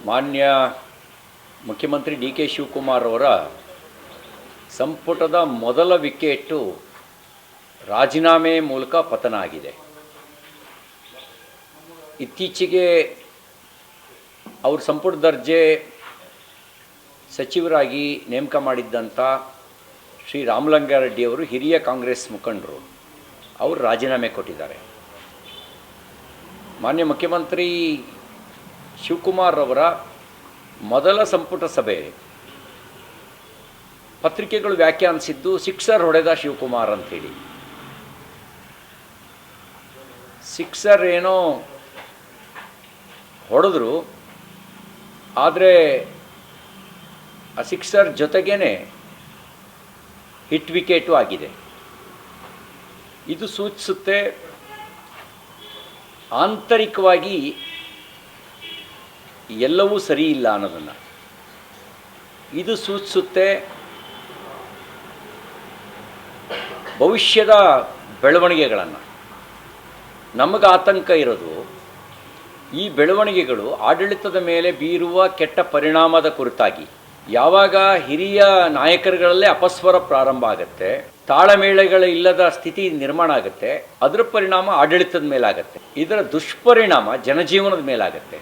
ಮಾನ್ಯ ಮುಖ್ಯಮಂತ್ರಿ D K Shivakumar ಅವರ ಸಂಪುಟದ ಮೊದಲ ವಿಕೆಟು ರಾಜೀನಾಮೆ ಮೂಲಕ ಪತನ ಆಗಿದೆ. ಇತ್ತೀಚೆಗೆ ಅವರು ಸಂಪುಟ ದರ್ಜೆ ಸಚಿವರಾಗಿ ನೇಮಕ ಮಾಡಿದ್ದಂಥ ಶ್ರೀ ರಾಮಲಿಂಗಾರೆಡ್ಡಿಯವರು ಹಿರಿಯ ಕಾಂಗ್ರೆಸ್ ಮುಖಂಡರು, ಅವರು ರಾಜೀನಾಮೆ ಕೊಟ್ಟಿದ್ದಾರೆ. ಮಾನ್ಯ ಮುಖ್ಯಮಂತ್ರಿ ಶಿವಕುಮಾರ್ ಅವರ ಮೊದಲ ಸಂಪುಟ ಸಭೆ ಪತ್ರಿಕೆಗಳು ವ್ಯಾಖ್ಯಾನಿಸಿದ್ದು ಸಿಕ್ಸರ್ ಹೊಡೆದ ಶಿವಕುಮಾರ್ ಅಂಥೇಳಿ. ಸಿಕ್ಸರ್ ಏನೋ ಹೊಡೆದ್ರು, ಆದರೆ ಆ ಸಿಕ್ಸರ್ ಜೊತೆಗೇ ಹಿಟ್ ವಿಕೆಟು ಆಗಿದೆ. ಇದು ಸೂಚಿಸುತ್ತೆ ಆಂತರಿಕವಾಗಿ ಎಲ್ಲವೂ ಸರಿ ಇಲ್ಲ ಅನ್ನೋದನ್ನು. ಇದು ಸೂಚಿಸುತ್ತೆ ಭವಿಷ್ಯದ ಬೆಳವಣಿಗೆಗಳನ್ನು. ನಮಗೆ ಆತಂಕ ಇರೋದು ಈ ಬೆಳವಣಿಗೆಗಳು ಆಡಳಿತದ ಮೇಲೆ ಬೀರುವ ಕೆಟ್ಟ ಪರಿಣಾಮದ ಕುರಿತಾಗಿ. ಯಾವಾಗ ಹಿರಿಯ ನಾಯಕರುಗಳಲ್ಲೇ ಅಪಸ್ವರ ಪ್ರಾರಂಭ ಆಗುತ್ತೆ, ತಾಳಮೇಳಗಳಿಲ್ಲದ ಸ್ಥಿತಿ ನಿರ್ಮಾಣ ಆಗುತ್ತೆ, ಅದರ ಪರಿಣಾಮ ಆಡಳಿತದ ಮೇಲಾಗತ್ತೆ, ಇದರ ದುಷ್ಪರಿಣಾಮ ಜನಜೀವನದ ಮೇಲಾಗತ್ತೆ.